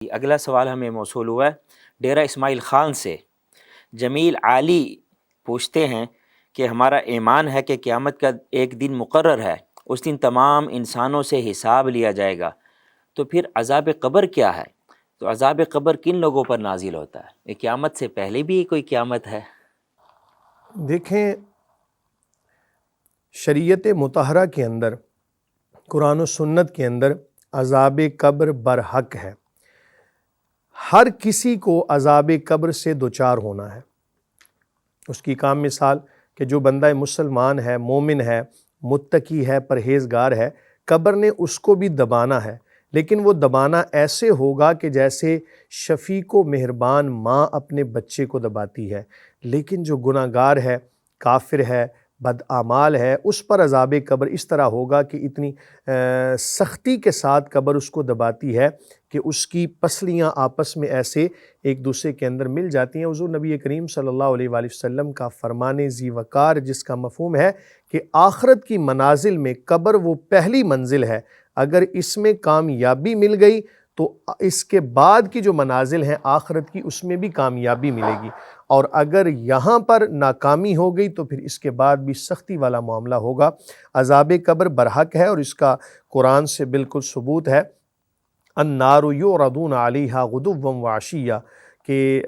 اگلا سوال ہمیں موصول ہوا ہے ڈیرہ اسماعیل خان سے۔ جمیل عالی پوچھتے ہیں کہ ہمارا ایمان ہے کہ قیامت کا ایک دن مقرر ہے، اس دن تمام انسانوں سے حساب لیا جائے گا، تو پھر عذاب قبر کیا ہے؟ تو عذاب قبر کن لوگوں پر نازل ہوتا ہے؟ یہ قیامت سے پہلے بھی کوئی قیامت ہے؟ دیکھیں، شریعت مطہرہ کے اندر، قرآن و سنت کے اندر عذاب قبر برحق ہے۔ ہر کسی کو عذاب قبر سے دوچار ہونا ہے۔ اس کی کام مثال کہ جو بندہ مسلمان ہے، مومن ہے، متقی ہے، پرہیزگار ہے، قبر نے اس کو بھی دبانا ہے، لیکن وہ دبانا ایسے ہوگا کہ جیسے شفیق و مہربان ماں اپنے بچے کو دباتی ہے۔ لیکن جو گناہ گار ہے، کافر ہے، بدعمال ہے، اس پر عذاب قبر اس طرح ہوگا کہ اتنی سختی کے ساتھ قبر اس کو دباتی ہے کہ اس کی پسلیاں آپس میں ایسے ایک دوسرے کے اندر مل جاتی ہیں۔ حضور نبی کریم صلی اللہ علیہ وآلہ وسلم کا فرمان ذی وقار، جس کا مفہوم ہے کہ آخرت کی منازل میں قبر وہ پہلی منزل ہے، اگر اس میں کامیابی مل گئی تو اس کے بعد کی جو منازل ہیں آخرت کی، اس میں بھی کامیابی ملے گی، اور اگر یہاں پر ناکامی ہو گئی تو پھر اس کے بعد بھی سختی والا معاملہ ہوگا۔ عذاب قبر برحق ہے، اور اس کا قرآن سے بالکل ثبوت ہے۔ النار یعرضون علیہا غدوا وعشیا، کہ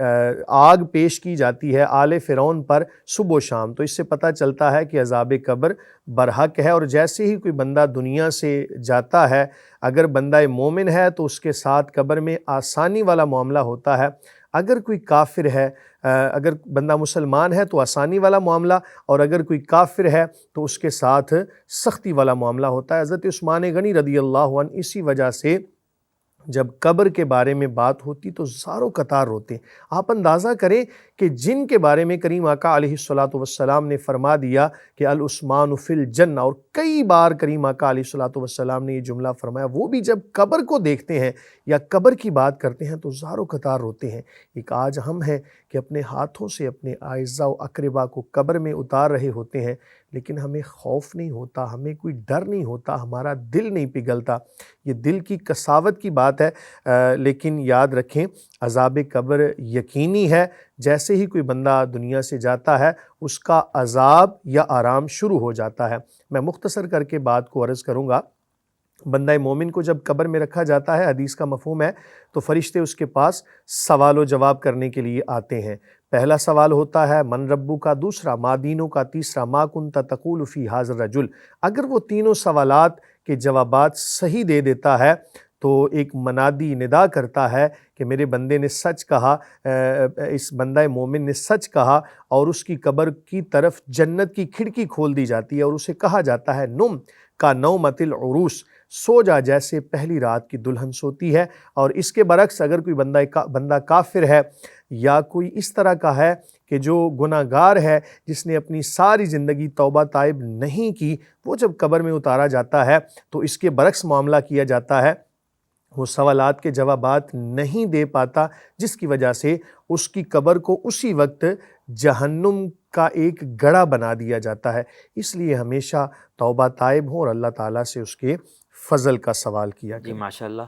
آگ پیش کی جاتی ہے آل فرعون پر صبح و شام، تو اس سے پتہ چلتا ہے کہ عذاب قبر برحق ہے۔ اور جیسے ہی کوئی بندہ دنیا سے جاتا ہے، اگر بندہ مومن ہے تو اس کے ساتھ قبر میں آسانی والا معاملہ ہوتا ہے، اگر کوئی کافر ہے، اگر بندہ مسلمان ہے تو آسانی والا معاملہ، اور اگر کوئی کافر ہے تو اس کے ساتھ سختی والا معاملہ ہوتا ہے۔ حضرت عثمان غنی رضی اللہ عنہ اسی وجہ سے جب قبر کے بارے میں بات ہوتی تو زاروں قطار روتے ہیں۔ آپ اندازہ کریں کہ جن کے بارے میں کریم آقا علیہ الصلوۃ نے فرما دیا کہ العثمان فی الجنہ، اور کئی بار کریم آقا علیہ الصلوۃ نے یہ جملہ فرمایا، وہ بھی جب قبر کو دیکھتے ہیں یا قبر کی بات کرتے ہیں تو زاروں قطار روتے ہیں۔ ایک آج ہم ہیں کہ اپنے ہاتھوں سے اپنے اعزاء و اقربا کو قبر میں اتار رہے ہوتے ہیں، لیکن ہمیں خوف نہیں ہوتا، ہمیں کوئی ڈر نہیں ہوتا، ہمارا دل نہیں پگھلتا۔ یہ دل کی قساوت کی بات ہے، لیکن یاد رکھیں عذاب قبر یقینی ہے۔ جیسے ہی کوئی بندہ دنیا سے جاتا ہے، اس کا عذاب یا آرام شروع ہو جاتا ہے۔ میں مختصر کر کے بات کو عرض کروں گا۔ بندہ مومن کو جب قبر میں رکھا جاتا ہے، حدیث کا مفہوم ہے، تو فرشتے اس کے پاس سوال و جواب کرنے کے لیے آتے ہیں۔ پہلا سوال ہوتا ہے من ربو کا، دوسرا ما دینو کا، تیسرا ما کنت تقول فی ھذا الرجل۔ اگر وہ تینوں سوالات کے جوابات صحیح دے دیتا ہے تو ایک منادی ندا کرتا ہے کہ میرے بندے نے سچ کہا، اس بندہ مومن نے سچ کہا، اور اس کی قبر کی طرف جنت کی کھڑکی کھول دی جاتی ہے، اور اسے کہا جاتا ہے نم کا نومت العروس، سو جا جیسے پہلی رات کی دلہن سوتی ہے۔ اور اس کے برعکس اگر کوئی بندہ کافر ہے یا کوئی اس طرح کا ہے کہ جو گناہ گار ہے، جس نے اپنی ساری زندگی توبہ تائب نہیں کی، وہ جب قبر میں اتارا جاتا ہے تو اس کے برعکس معاملہ کیا جاتا ہے، وہ سوالات کے جوابات نہیں دے پاتا، جس کی وجہ سے اس کی قبر کو اسی وقت جہنم کا ایک گڑھا بنا دیا جاتا ہے۔ اس لیے ہمیشہ توبہ تائب ہوں اور اللہ تعالیٰ سے اس کے فضل کا سوال کیا جی کریں۔ ماشاءاللہ۔